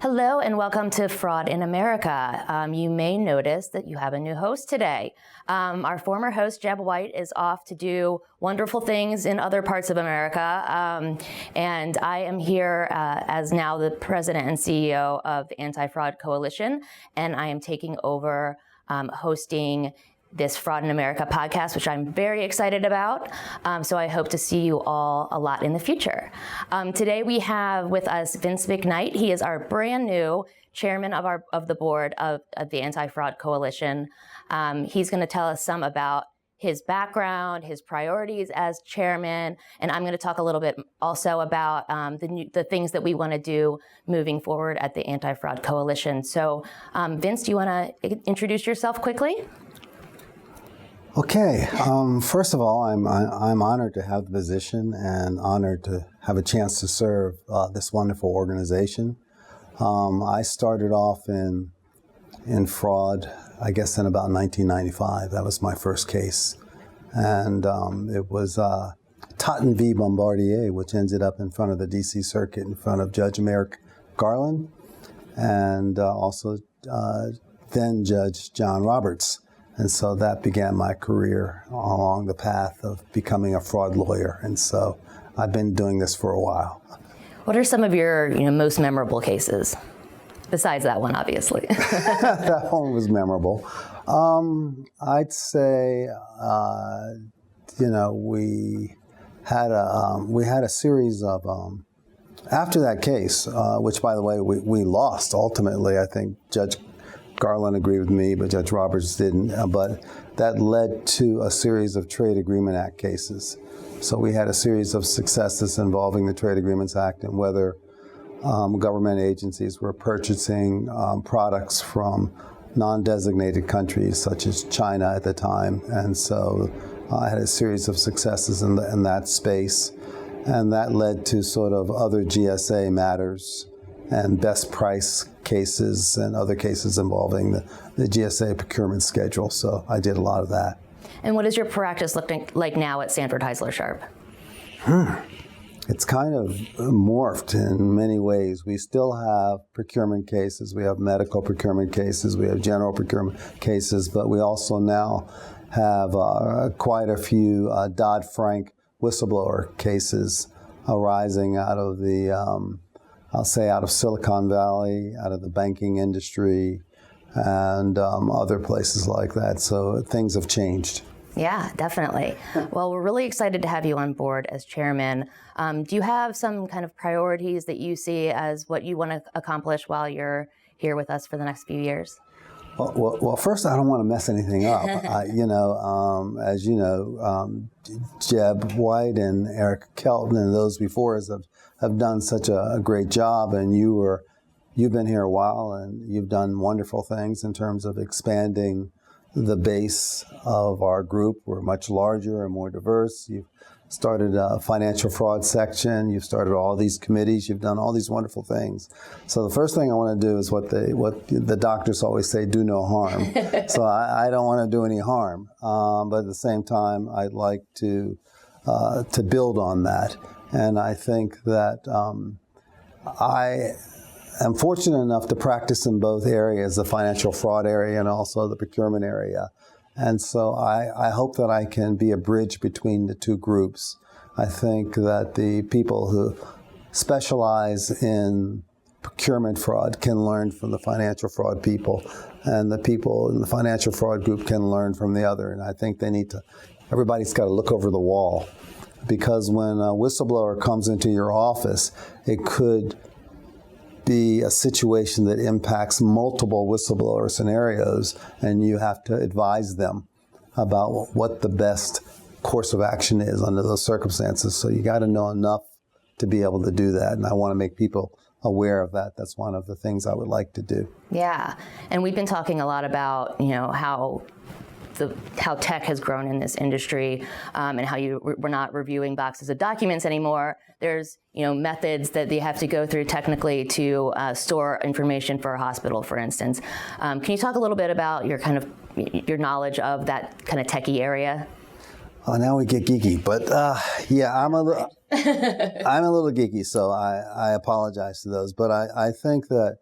Hello and welcome to Fraud in America. You may notice that you have a new host today. Our former host, Jeb White, is off to do wonderful things in other parts of America. And I am here as now the president and CEO of the Anti-Fraud Coalition, and I am taking over hosting this Fraud in America podcast, which I'm very excited about. So I hope to see you all a lot in the future. Today we have with us Vince McKnight. He is our brand new chairman of the board of the Anti-Fraud Coalition. He's going to tell us some about his background, his priorities as chairman, and I'm going to talk a little bit also about the things that we want to do moving forward at the Anti-Fraud Coalition. So Vince, do you want to introduce yourself quickly? Okay. First of all, I'm honored to have the position and honored to have a chance to serve this wonderful organization. I started off in fraud, I guess, in about 1995. That was my first case, and it was Totten v. Bombardier, which ended up in front of the D.C. Circuit in front of Judge Merrick Garland, and also then Judge John Roberts. And so that began my career along the path of becoming a fraud lawyer. And so I've been doing this for a while. What are some of your most memorable cases? Besides that one, obviously. That one was memorable. I'd say, we had a series of, after that case, which, by the way, we lost ultimately. I think Judge Garland agreed with me, but Judge Roberts didn't. But that led to a series of Trade Agreement Act cases. So we had a series of successes involving the Trade Agreements Act and whether government agencies were purchasing products from non-designated countries, such as China at the time. And so I had a series of successes in that space. And that led to sort of other GSA matters and best price cases and other cases involving the GSA procurement schedule. So I did a lot of that. And what is your practice looking like now at Sanford, Heisler, Sharp? It's kind of morphed in many ways. We still have procurement cases. We have medical procurement cases. We have general procurement cases. But we also now have quite a few Dodd-Frank whistleblower cases arising out of the out of Silicon Valley, out of the banking industry, and other places like that. So things have changed. Yeah, definitely. Well, we're really excited to have you on board as chairman. Do you have some kind of priorities that you see as what you want to accomplish while you're here with us for the next few years? Well, first, I don't want to mess anything up. As you know, Jeb White and Eric Kelton and those before us have done such a great job, and you've been here a while, and you've done wonderful things in terms of expanding the base of our group. We're much larger and more diverse. You've started a financial fraud section. You've started all these committees. You've done all these wonderful things. So the first thing I want to do is what the doctors always say: do no harm. So I don't want to do any harm, but at the same time, I'd like to build on that. And I think that I am fortunate enough to practice in both areas, the financial fraud area and also the procurement area. And so I hope that I can be a bridge between the two groups. I think that the people who specialize in procurement fraud can learn from the financial fraud people, and the people in the financial fraud group can learn from the other. And I think everybody's got to look over the wall, because when a whistleblower comes into your office, it could be a situation that impacts multiple whistleblower scenarios, and you have to advise them about what the best course of action is under those circumstances. So you got to know enough to be able to do that, and I want to make people aware of that. That's one of the things I would like to do. Yeah, and we've been talking a lot about how tech has grown in this industry, and how we're not reviewing boxes of documents anymore. There's methods that they have to go through technically to store information for a hospital, for instance. Can you talk a little bit about your knowledge of that kind of techie area? Oh, now we get geeky, but yeah, I'm a little geeky, so I apologize to those. But I think that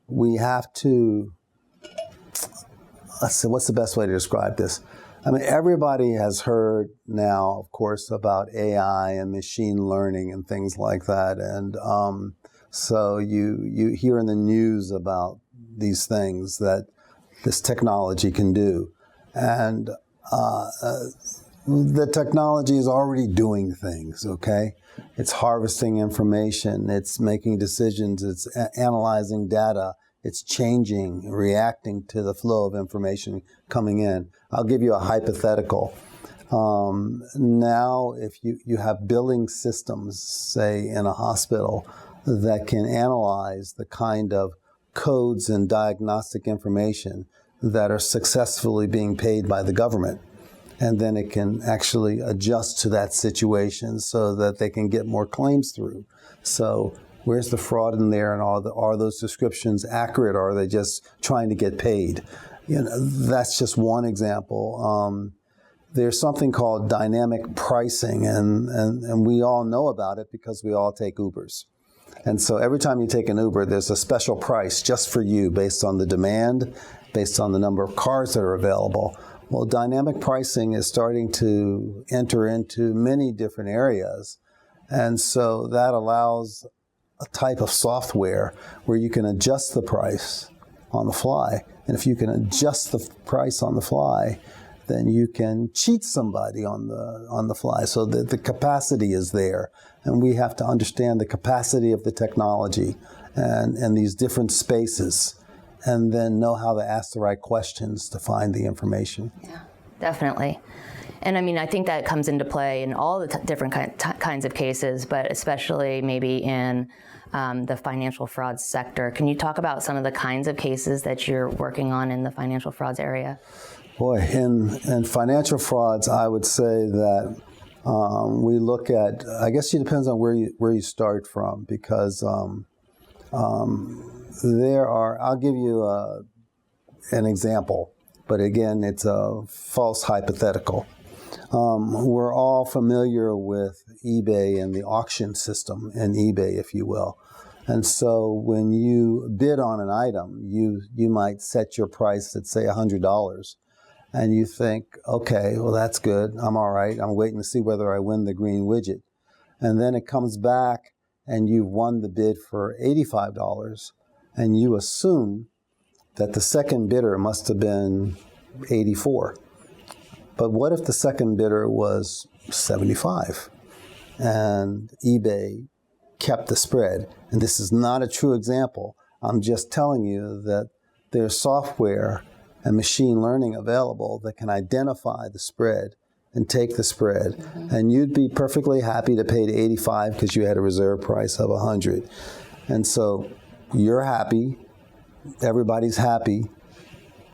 we have to, let's see, what's the best way to describe this? I mean, everybody has heard now, of course, about AI and machine learning and things like that. And so you hear in the news about these things that this technology can do. And the technology is already doing things, okay? It's harvesting information, it's making decisions, it's analyzing data, it's changing, reacting to the flow of information coming in. I'll give you a hypothetical. Now, if you have billing systems, say in a hospital, that can analyze the kind of codes and diagnostic information that are successfully being paid by the government. And then it can actually adjust to that situation so that they can get more claims through. So where's the fraud in there, and are those descriptions accurate, or are they just trying to get paid? You know, that's just one example. There's something called dynamic pricing, and we all know about it because we all take Ubers. And so every time you take an Uber, there's a special price just for you based on the demand, based on the number of cars that are available. Well, dynamic pricing is starting to enter into many different areas. And so that allows a type of software where you can adjust the price on the fly. And if you can adjust the price on the fly, then you can cheat somebody on the fly. So the capacity is there. And we have to understand the capacity of the technology and these different spaces, and then know how to ask the right questions to find the information. Yeah, definitely. And I mean, I think that comes into play in all the different kinds of cases, but especially maybe in the financial fraud sector. Can you talk about some of the kinds of cases that you're working on in the financial frauds area? Boy, in financial frauds, I would say that we look at, I guess it depends on where you start from, because there are, I'll give you an example, but again, it's a false hypothetical. We're all familiar with eBay and the auction system in eBay, if you will. And so when you bid on an item, you might set your price at, say, $100. And you think, okay, well, that's good. I'm all right. I'm waiting to see whether I win the green widget. And then it comes back and you've won the bid for $85. And you assume that the second bidder must have been 84. But what if the second bidder was 75? And eBay kept the spread. And this is not a true example. I'm just telling you that there's software and machine learning available that can identify the spread and take the spread. Mm-hmm. And you'd be perfectly happy to pay the 85 because you had a reserve price of 100. And so you're happy, everybody's happy,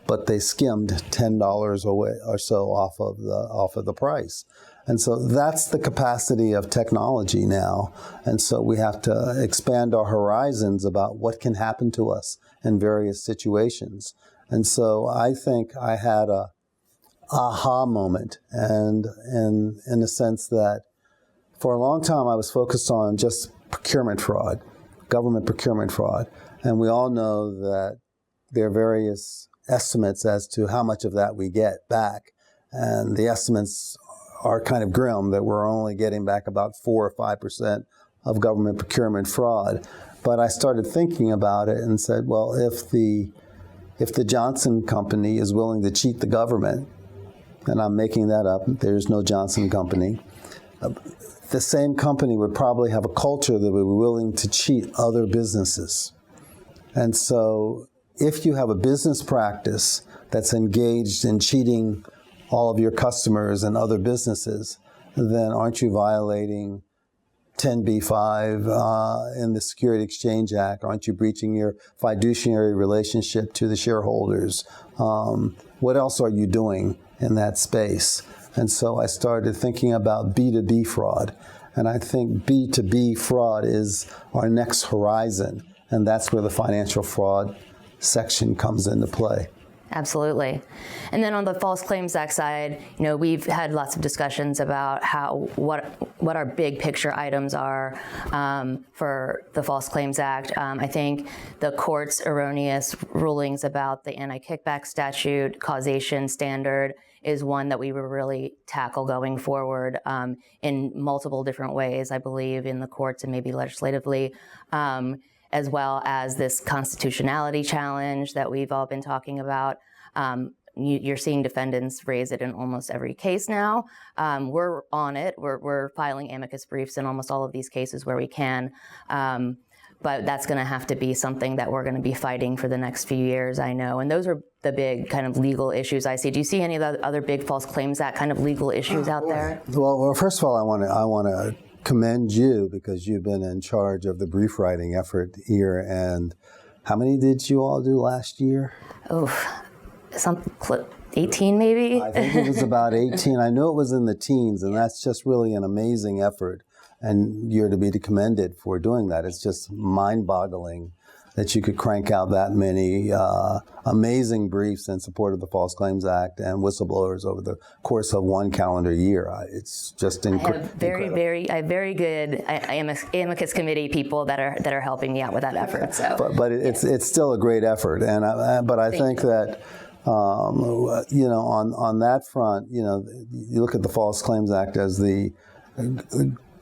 but they skimmed $10 away or so off of the price. And so that's the capacity of technology now. And so we have to expand our horizons about what can happen to us in various situations. And so I think I had a aha moment, and in the sense that for a long time I was focused on just procurement fraud, government procurement fraud. And we all know that there are various estimates as to how much of that we get back. And the estimates are kind of grim, that we're only getting back about 4 or 5% of government procurement fraud. But I started thinking about it and said, well, if the Johnson company is willing to cheat the government, and I'm making that up, there's no Johnson company, the same company would probably have a culture that would be willing to cheat other businesses. And so if you have a business practice that's engaged in cheating all of your customers and other businesses, then aren't you violating 10b-5 in the Security Exchange Act? Aren't you breaching your fiduciary relationship to the shareholders? What else are you doing in that space? And so I started thinking about B2B fraud. And I think B2B fraud is our next horizon. And that's where the financial fraud section comes into play. Absolutely. And then on the False Claims Act side, we've had lots of discussions about what our big picture items are for the False Claims Act. I think the court's erroneous rulings about the anti-kickback statute causation standard is one that we will really tackle going forward in multiple different ways, I believe, in the courts and maybe legislatively, as well as this constitutionality challenge that we've all been talking about. You're seeing defendants raise it in almost every case now. We're on it. We're filing amicus briefs in almost all of these cases where we can. But that's going to have to be something that we're going to be fighting for the next few years, I know. And those are the big kind of legal issues I see. Do you see any of the other big False Claims Act kind of legal issues out there? Well, first of all, I want to commend you because you've been in charge of the brief writing effort here. And how many did you all do last year? 18 maybe? I think it was about 18. I know it was in the teens, and that's just really an amazing effort. And you're to be commended for doing that. It's just mind-boggling that you could crank out that many amazing briefs in support of the False Claims Act and whistleblowers over the course of one calendar year. It's just incredible. I have very good amicus committee people that are helping me out with that effort. So, but it's still a great effort, and I think that. On that front, you look at the False Claims Act as the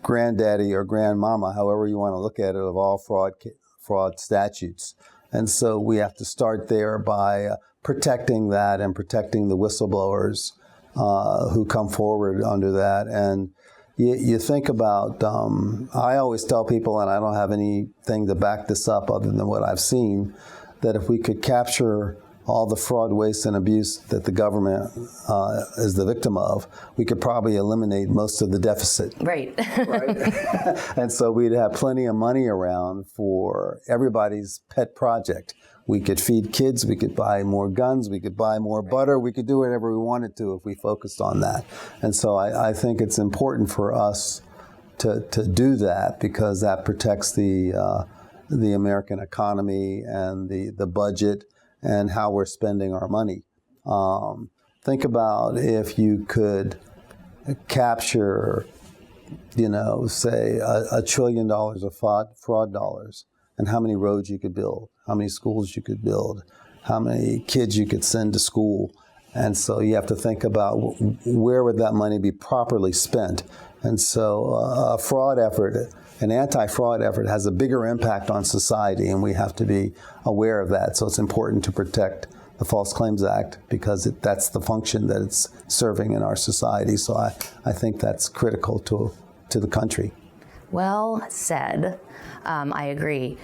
granddaddy or grandmama, however you want to look at it, of all fraud statutes. And so we have to start there by protecting that and protecting the whistleblowers who come forward under that. And you think about, I always tell people, and I don't have anything to back this up other than what I've seen, that if we could capture all the fraud, waste, and abuse that the government is the victim of, we could probably eliminate most of the deficit. Right. And so we'd have plenty of money around for everybody's pet project. We could feed kids, we could buy more guns, we could buy more butter, we could do whatever we wanted to if we focused on that. And so I think it's important for us to do that because that protects the American economy and the budget and how we're spending our money. Think about if you could capture, say, $1 trillion of fraud dollars, and how many roads you could build, how many schools you could build, how many kids you could send to school. And so you have to think about where would that money be properly spent. And so a fraud effort, an anti-fraud effort, has a bigger impact on society, and we have to be aware of that. So it's important to protect the False Claims Act because that's the function that it's serving in our society. So I think that's critical to the country. Well said. I agree.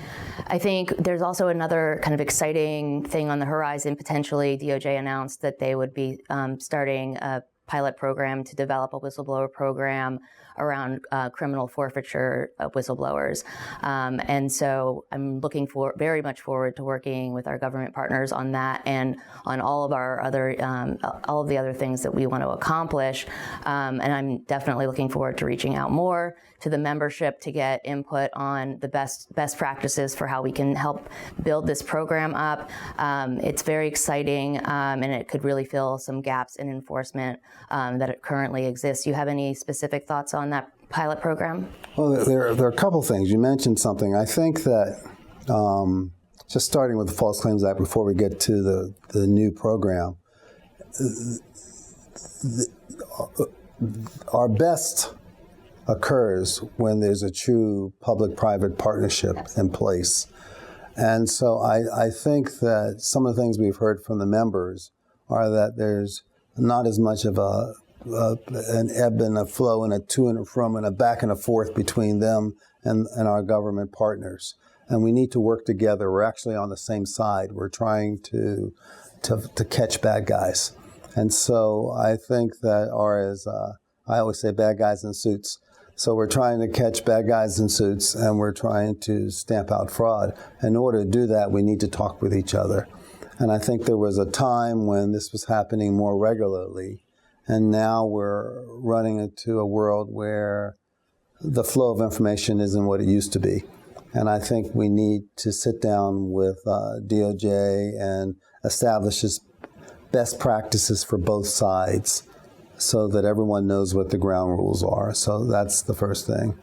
I think there's also another kind of exciting thing on the horizon. Potentially, DOJ announced that they would be starting a pilot program to develop a whistleblower program around criminal forfeiture of whistleblowers. And so I'm looking very much forward to working with our government partners on that and on all of our other, all of the other things that we want to accomplish. And I'm definitely looking forward to reaching out more to the membership to get input on the best practices for how we can help build this program up. It's very exciting, and it could really fill some gaps in enforcement that it currently exists. You have any specific thoughts on that pilot program? Well, there are a couple things. You mentioned something. I think that just starting with the False Claims Act before we get to the new program, our best occurs when there's a true public-private partnership in place. And so I think that some of the things we've heard from the members are that there's not as much of an ebb and a flow and a to and from and a back and a forth between them and our government partners. And we need to work together. We're actually on the same side. We're trying to catch bad guys. And so I think that, or as I always say, bad guys in suits. So we're trying to catch bad guys in suits, and we're trying to stamp out fraud. In order to do that, we need to talk with each other. And I think there was a time when this was happening more regularly, and now we're running into a world where the flow of information isn't what it used to be. And I think we need to sit down with DOJ and establish best practices for both sides so that everyone knows what the ground rules are. So that's the first thing.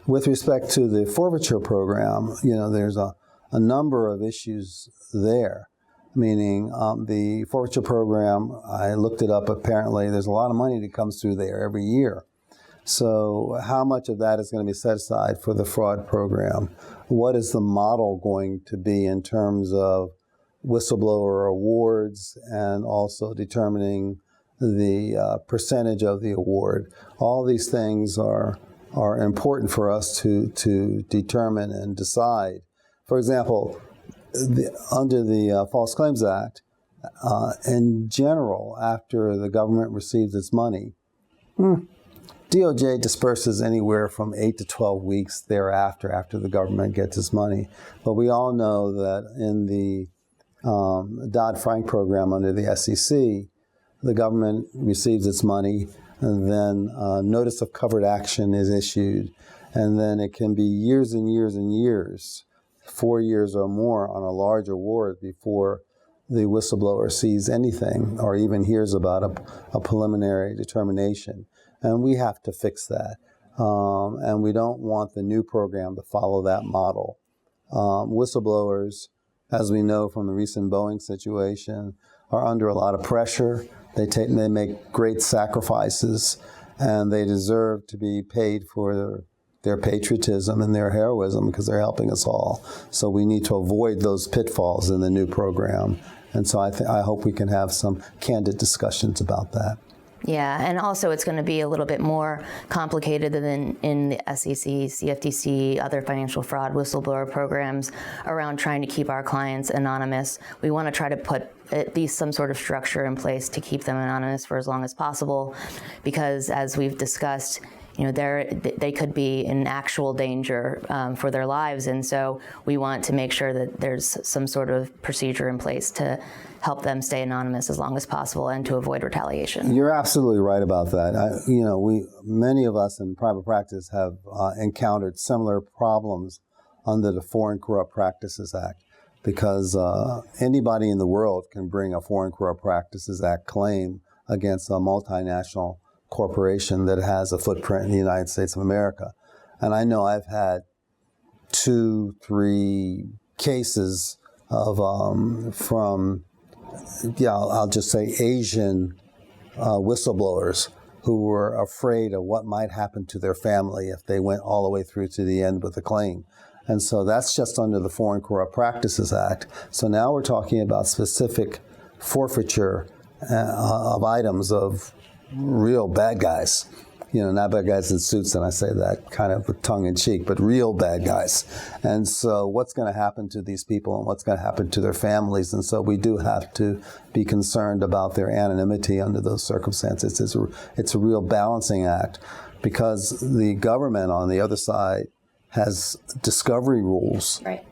With respect to the forfeiture program, there's a number of issues there, meaning the forfeiture program, I looked it up, apparently there's a lot of money that comes through there every year. So how much of that is going to be set aside for the fraud program? What is the model going to be in terms of whistleblower awards and also determining the percentage of the award? All these things are important for us to determine and decide. For example, under the False Claims Act, in general, after the government receives its money, DOJ disperses anywhere from 8 to 12 weeks thereafter, after the government gets its money. But we all know that in the Dodd-Frank program under the SEC, the government receives its money, and then notice of covered action is issued, and then it can be years and years and years, 4 years or more on a large award before the whistleblower sees anything or even hears about a preliminary determination. And we have to fix that. And we don't want the new program to follow that model. Whistleblowers, as we know from the recent Boeing situation, are under a lot of pressure. They make great sacrifices, and they deserve to be paid for their patriotism and their heroism because they're helping us all. So we need to avoid those pitfalls in the new program. And so I hope we can have some candid discussions about that. Yeah, and also it's going to be a little bit more complicated than in the SEC, CFTC, other financial fraud whistleblower programs around trying to keep our clients anonymous. We want to try to put at least some sort of structure in place to keep them anonymous for as long as possible, because as we've discussed, they could be in actual danger for their lives, and so we want to make sure that there's some sort of procedure in place to help them stay anonymous as long as possible and to avoid retaliation. You're absolutely right about that. Many of us in private practice have encountered similar problems under the Foreign Corrupt Practices Act, because anybody in the world can bring a Foreign Corrupt Practices Act claim against a multinational corporation that has a footprint in the United States of America. And I know I've had 2-3 cases of I'll just say Asian whistleblowers who were afraid of what might happen to their family if they went all the way through to the end with the claim. And so that's just under the Foreign Corrupt Practices Act. So now we're talking about specific forfeiture of items of real bad guys. Not bad guys in suits, and I say that kind of with tongue in cheek, but real bad guys. And so what's going to happen to these people and what's going to happen to their families? And so we do have to be concerned about their anonymity under those circumstances. It's a real balancing act, because the government on the other side has discovery rules. Right.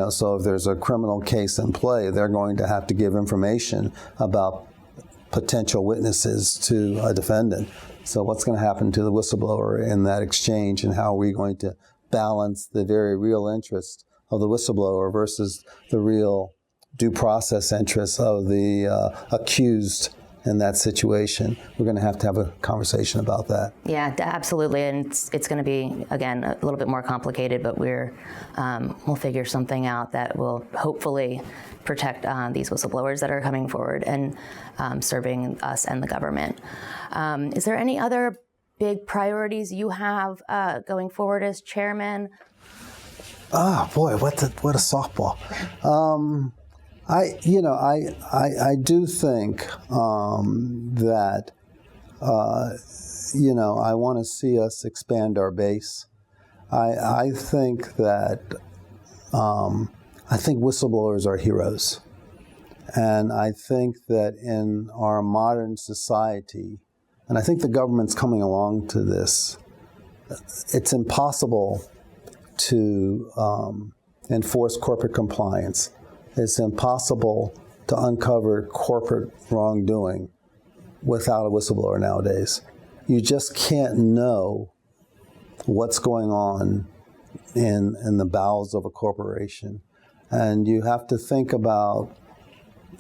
So if there's a criminal case in play, they're going to have to give information about potential witnesses to a defendant. So what's going to happen to the whistleblower in that exchange, and how are we going to balance the very real interest of the whistleblower versus the real due process interests of the accused in that situation? We're going to have a conversation about that. Yeah, absolutely, and it's going to be, again, a little bit more complicated, but we'll figure something out that will hopefully protect these whistleblowers that are coming forward and serving us and the government. Is there any other big priorities you have going forward as chairman? Boy, what a softball. I do think that I want to see us expand our base. I think that I think whistleblowers are heroes, and I think that in our modern society, and I think the government's coming along to this, it's impossible to enforce corporate compliance. It's impossible to uncover corporate wrongdoing without a whistleblower nowadays. You just can't know what's going on in the bowels of a corporation. And you have to think about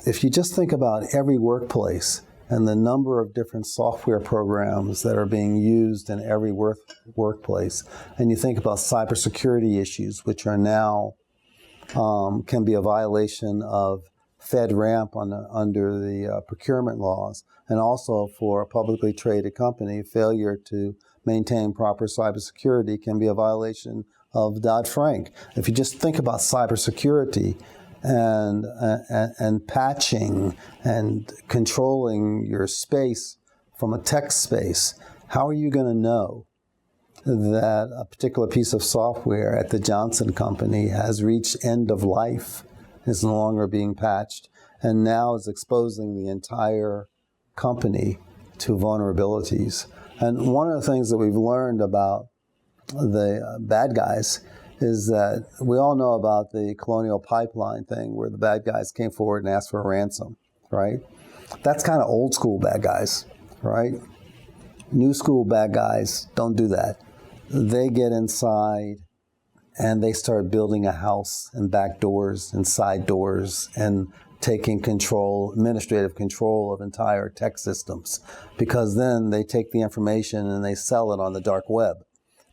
if you just think about every workplace and the number of different software programs that are being used in every workplace, and you think about cybersecurity issues, which are now can be a violation of FedRAMP under the procurement laws, and also for a publicly traded company, failure to maintain proper cybersecurity can be a violation of Dodd-Frank. If you just think about cybersecurity and patching and controlling your space from a tech space, how are you going to know that a particular piece of software at the Johnson Company has reached end of life, is no longer being patched, and now is exposing the entire company to vulnerabilities? And one of the things that we've learned about the bad guys is that we all know about the Colonial Pipeline thing where the bad guys came forward and asked for a ransom, right? That's kind of old school bad guys, right? New school bad guys don't do that. They get inside and they start building a house and back doors and side doors and taking control, administrative control of entire tech systems, because then they take the information and they sell it on the dark web.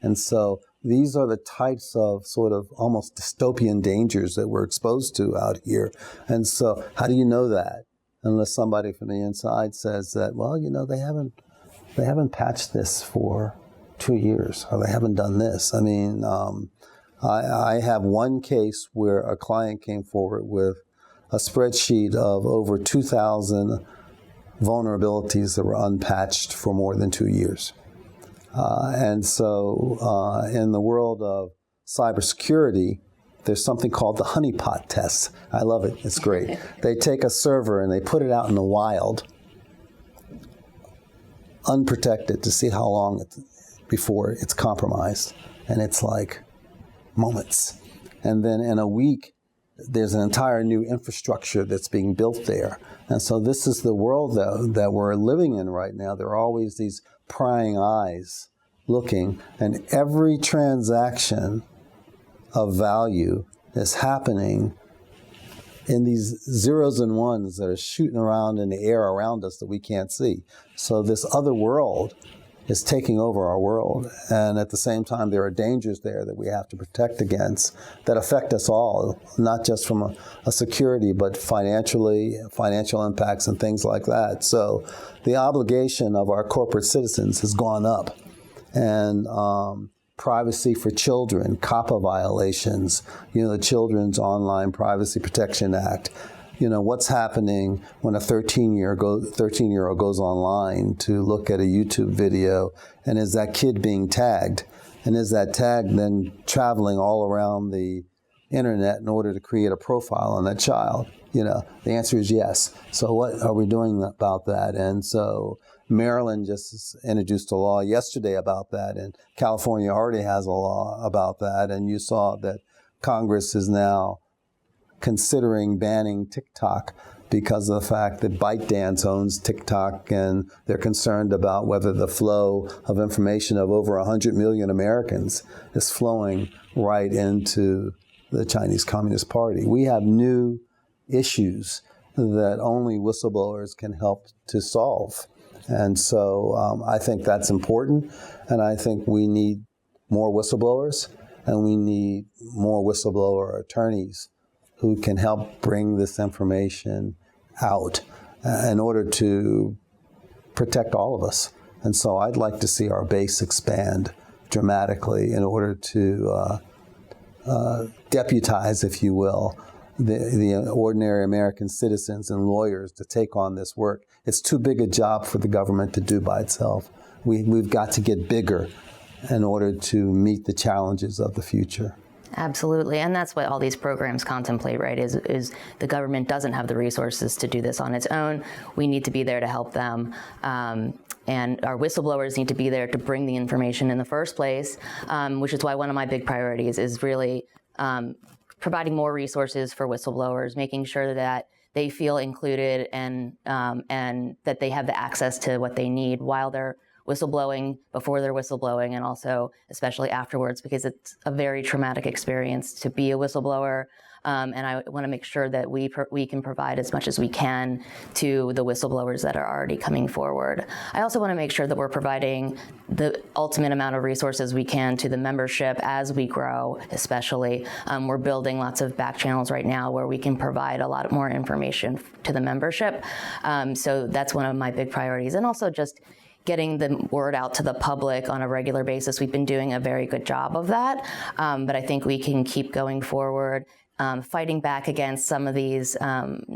And so these are the types of sort of almost dystopian dangers that we're exposed to out here. And so how do you know that? Unless somebody from the inside says that, well, you know, they haven't patched this for 2 years, or they haven't done this. I mean, I have one case where a client came forward with a spreadsheet of over 2,000 vulnerabilities that were unpatched for more than 2 years. And so in the world of cybersecurity, there's something called the honeypot test. I love it. It's great. They take a server and they put it out in the wild, unprotected, to see how long before it's compromised. And it's like moments. And then in a week, there's an entire new infrastructure that's being built there. And so this is the world that we're living in right now. There are always these prying eyes looking, and every transaction of value is happening in these zeros and ones that are shooting around in the air around us that we can't see. So this other world is taking over our world. And at the same time, there are dangers there that we have to protect against that affect us all, not just from a security, but financially, financial impacts and things like that. So the obligation of our corporate citizens has gone up. And privacy for children, COPPA violations, you know, the Children's Online Privacy Protection Act. You know, what's happening when a 13-year-old goes online to look at a YouTube video, and is that kid being tagged? And is that tag then traveling all around the internet in order to create a profile on that child? You know, the answer is yes. So what are we doing about that? And so Maryland just introduced a law yesterday about that, and California already has a law about that. And you saw that Congress is now considering banning TikTok because of the fact that ByteDance owns TikTok, and they're concerned about whether the flow of information of over 100 million Americans is flowing right into the Chinese Communist Party. We have new issues that only whistleblowers can help to solve. And so I think that's important, and I think we need more whistleblowers, and we need more whistleblower attorneys who can help bring this information out in order to protect all of us. And so I'd like to see our base expand dramatically in order to deputize, if you will, the ordinary American citizens and lawyers to take on this work. It's too big a job for the government to do by itself. We've got to get bigger in order to meet the challenges of the future. Absolutely, and that's what all these programs contemplate, right, is the government doesn't have the resources to do this on its own. We need to be there to help them, and our whistleblowers need to be there to bring the information in the first place, which is why one of my big priorities is really providing more resources for whistleblowers, making sure that they feel included and that they have the access to what they need while they're whistleblowing, before they're whistleblowing, and also especially afterwards, because it's a very traumatic experience to be a whistleblower. and I want to make sure that we can provide as much as we can to the whistleblowers that are already coming forward. I also want to make sure that we're providing the ultimate amount of resources we can to the membership as we grow, especially. We're building lots of back channels right now where we can provide a lot more information to the membership. So that's one of my big priorities. And also just getting the word out to the public on a regular basis. We've been doing a very good job of that, but I think we can keep going forward, fighting back against some of these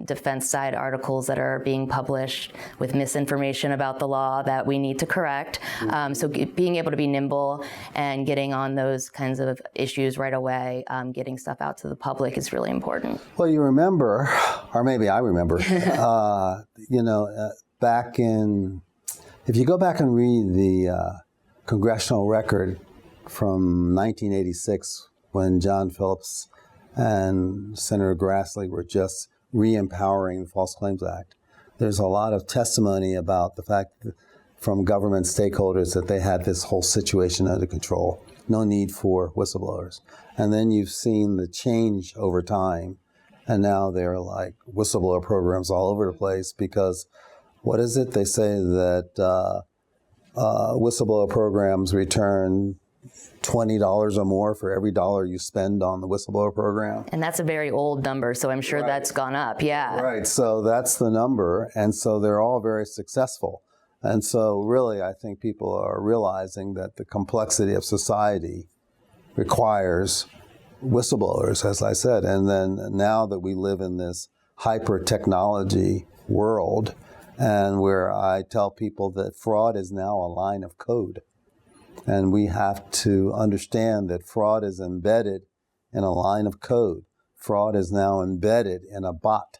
defense side articles that are being published with misinformation about the law that we need to correct. So being able to be nimble and getting on those kinds of issues right away, getting stuff out to the public is really important. Well, you remember, or maybe I remember, back in, if you go back and read the congressional record from 1986 when John Phillips and Senator Grassley were just re-empowering the False Claims Act, there's a lot of testimony about the fact that from government stakeholders that they had this whole situation under control. No need for whistleblowers. And then you've seen the change over time, and now there are like whistleblower programs all over the place because what is it? They say that whistleblower programs return $20 or more for every dollar you spend on the whistleblower program. And that's a very old number, so I'm sure that's gone up, yeah. Right, so that's the number, and so they're all very successful. And so really, I think people are realizing that the complexity of society requires whistleblowers, as I said. And then now that we live in this hyper-technology world, and where I tell people that fraud is now a line of code. And we have to understand that fraud is embedded in a line of code. Fraud is now embedded in a bot.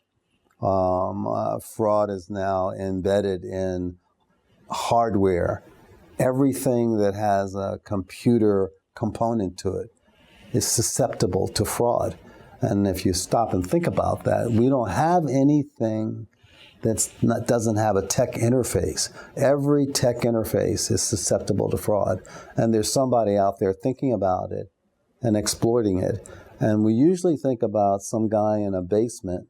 Fraud is now embedded in hardware. Everything that has a computer component to it is susceptible to fraud. And if you stop and think about that, we don't have anything that doesn't have a tech interface. Every tech interface is susceptible to fraud. And there's somebody out there thinking about it and exploiting it. And we usually think about some guy in a basement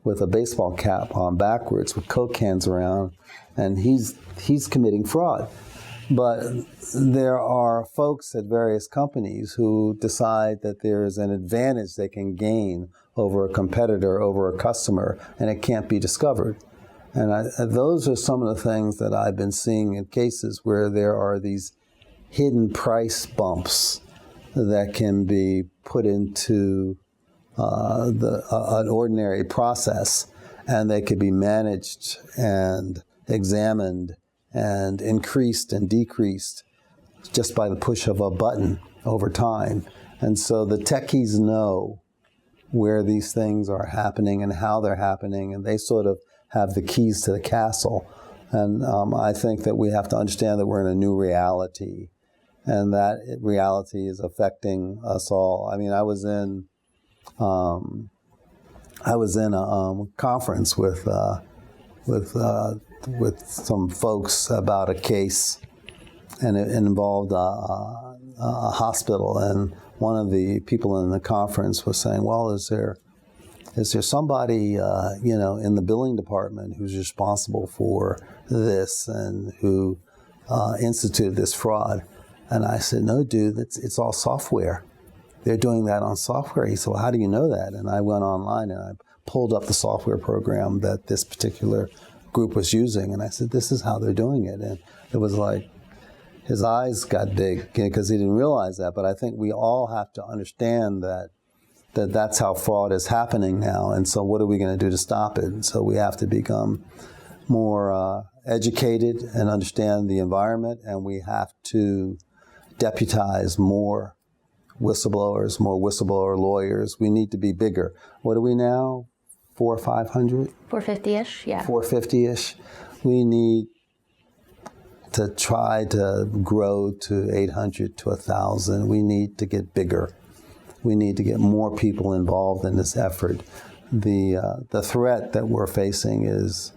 with a baseball cap on backwards with Coke cans around, and he's committing fraud. But there are folks at various companies who decide that there's an advantage they can gain over a competitor, over a customer, and it can't be discovered. And those are some of the things that I've been seeing in cases where there are these hidden price bumps that can be put into an ordinary process, and they could be managed and examined and increased and decreased just by the push of a button over time. And so the techies know where these things are happening and how they're happening, and they sort of have the keys to the castle. And I think that we have to understand that we're in a new reality, and that reality is affecting us all. I mean, I was in a conference with some folks about a case, and it involved a hospital. And one of the people in the conference was saying, "Well, is there somebody in the billing department who's responsible for this and who instituted this fraud?" And I said, "No, dude, it's all software. They're doing that on software." He said, "Well, how do you know that?" And I went online and I pulled up the software program that this particular group was using, and I said, "This is how they're doing it." And it was like his eyes got big because he didn't realize that. But I think we all have to understand that that's how fraud is happening now. And so what are we going to do to stop it? And so we have to become more educated and understand the environment, and we have to deputize more whistleblowers, more whistleblower lawyers. We need to be bigger. What are we now? 400 or 500? 450-ish, yeah. 450-ish. We need to try to grow to 800 to 1,000. We need to get bigger. We need to get more people involved in this effort. The threat that we're facing is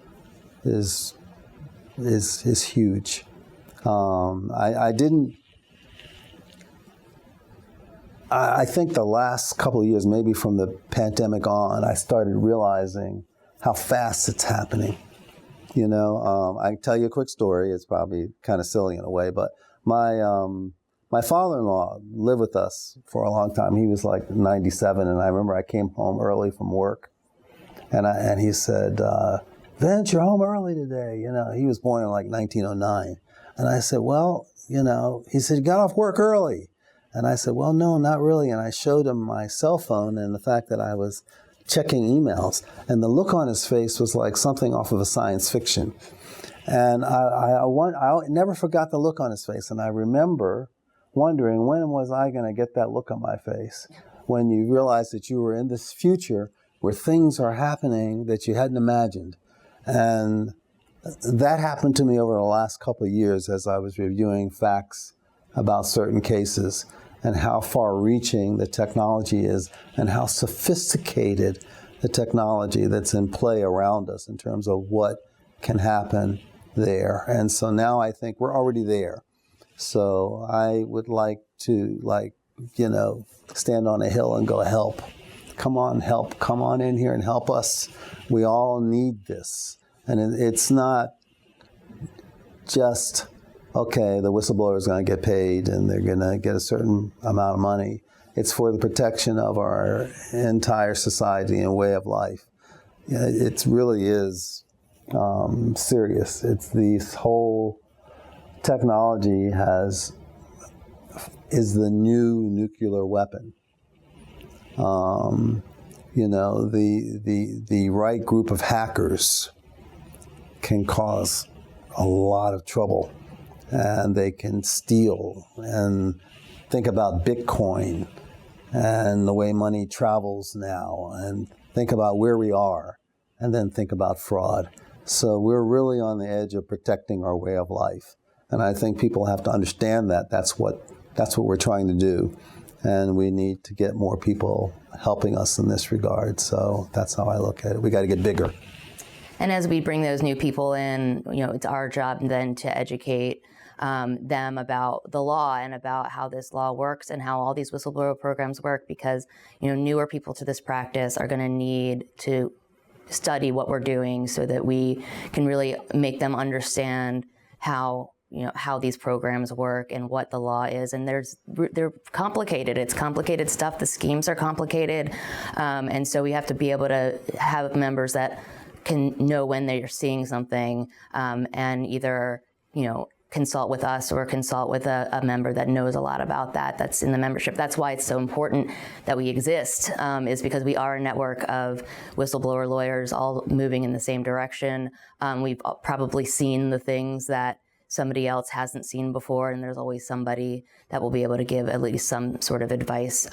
I think the last couple of years, maybe from the pandemic on, I started realizing how fast it's happening. You know, I can tell you a quick story. It's probably kind of silly in a way, but my father-in-law lived with us for a long time. He was like 97, and I remember I came home early from work, and he said, Vince, you're home early today. You know, he was born in like 1909. And I said, well, you know, he said, you got off work early. And I said, well, no, not really. And I showed him my cell phone and the fact that I was checking emails. And the look on his face was like something off of a science fiction. And I never forgot the look on his face. And I remember wondering, when was I going to get that look on my face? When you realize that you were in this future where things are happening that you hadn't imagined. And that happened to me over the last couple of years as I was reviewing facts about certain cases and how far-reaching the technology is and how sophisticated the technology that's in play around us in terms of what can happen there. And so now I think we're already there. So I would like to, stand on a hill and go, help. Come on, help. Come on in here and help us. We all need this. And it's not just, okay, the whistleblower is going to get paid and they're going to get a certain amount of money. It's for the protection of our entire society and way of life. It really is serious. It's this whole technology is the new nuclear weapon. The right group of hackers can cause a lot of trouble, and they can steal. And think about Bitcoin and the way money travels now, and think about where we are, and then think about fraud. So we're really on the edge of protecting our way of life. And I think people have to understand that. That's what we're trying to do. And we need to get more people helping us in this regard. So that's how I look at it. We got to get bigger. And as we bring those new people in, it's our job then to educate them about the law and about how this law works and how all these whistleblower programs work, because, newer people to this practice are going to need to study what we're doing so that we can really make them understand how these programs work and what the law is. And they're complicated. It's complicated stuff. The schemes are complicated. And so we have to be able to have members that can know when they're seeing something and either, consult with us or consult with a member that knows a lot about that's in the membership. That's why it's so important that we exist, is because we are a network of whistleblower lawyers all moving in the same direction. We've probably seen the things that somebody else hasn't seen before, and there's always somebody that will be able to give at least some sort of advice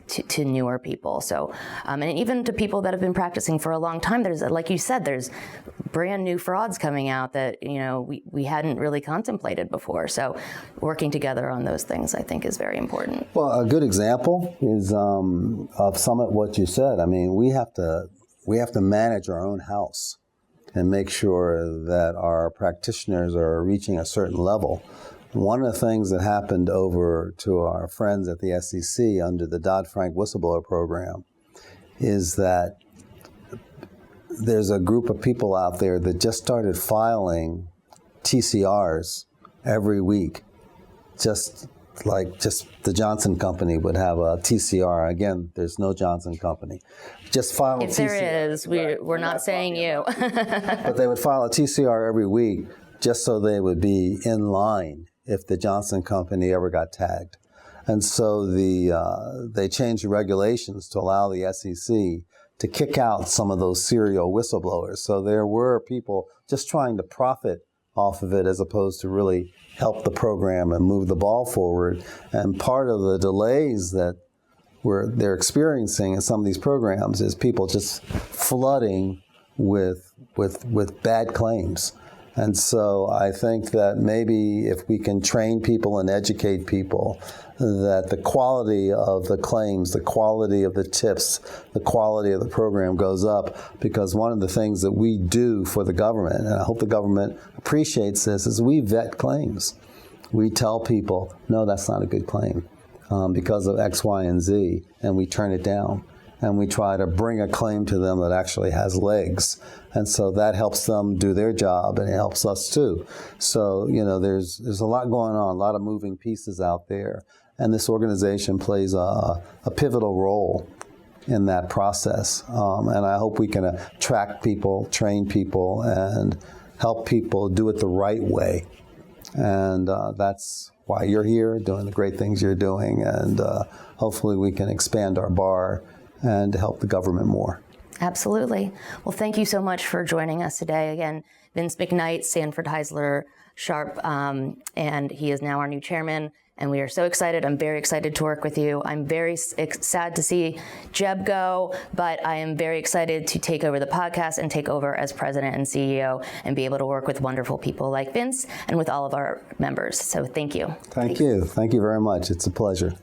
to newer people. So, and even to people that have been practicing for a long time, there's, like you said, there's brand new frauds coming out that we hadn't really contemplated before. So, working together on those things, I think, is very important. Well, a good example is of some of what you said. I mean, we have to manage our own house and make sure that our practitioners are reaching a certain level. One of the things that happened over to our friends at the SEC under the Dodd-Frank whistleblower program is that there's a group of people out there that just started filing TCRs every week, just the Johnson Company would have a TCR. Again, there's no Johnson Company. Just file a TCR. If there is, we're not saying you. But they would file a TCR every week just so they would be in line if the Johnson Company ever got tagged. And so they changed the regulations to allow the SEC to kick out some of those serial whistleblowers. So there were people just trying to profit off of it as opposed to really help the program and move the ball forward. And part of the delays that they're experiencing in some of these programs is people just flooding with bad claims. And so I think that maybe if we can train people and educate people, that the quality of the claims, the quality of the tips, the quality of the program goes up. Because one of the things that we do for the government, and I hope the government appreciates this, is we vet claims. We tell people, no, that's not a good claim. because of X, Y, and Z, and we turn it down. And we try to bring a claim to them that actually has legs. And so that helps them do their job, and it helps us too. So, there's a lot going on, a lot of moving pieces out there. And this organization plays a pivotal role in that process. And I hope we can attract people, train people, and help people do it the right way. And that's why you're here, doing the great things you're doing. And hopefully we can expand our bar and help the government more. Absolutely. Well, thank you so much for joining us today. Again, Vince McKnight, Sanford Heisler Sharp, and he is now our new chairman. And we are so excited. I'm very excited to work with you. I'm very sad to see Jeb go, but I am very excited to take over the podcast and take over as president and CEO and be able to work with wonderful people like Vince and with all of our members. So thank you. Thank you. Thank you very much. It's a pleasure.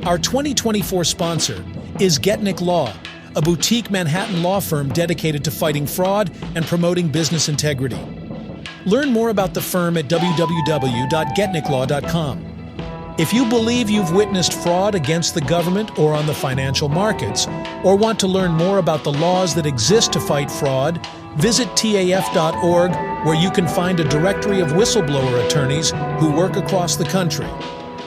Our 2024 sponsor is Getnick Law, a boutique Manhattan law firm dedicated to fighting fraud and promoting business integrity. Learn more about the firm at www.getnicklaw.com. If you believe you've witnessed fraud against the government or on the financial markets, or want to learn more about the laws that exist to fight fraud, visit taf.org, where you can find a directory of whistleblower attorneys who work across the country.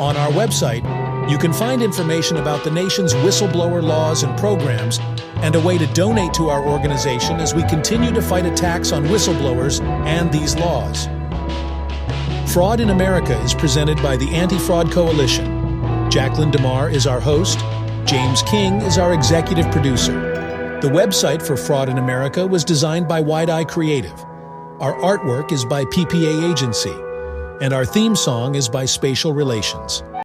On our website, you can find information about the nation's whistleblower laws and programs, and a way to donate to our organization as we continue to fight attacks on whistleblowers and these laws. Fraud in America is presented by the Anti-Fraud Coalition. Jacklyn DeMar is our host. James King is our executive producer. The website for Fraud in America was designed by Wide Eye Creative. Our artwork is by PPA Agency. And our theme song is by Spatial Relations.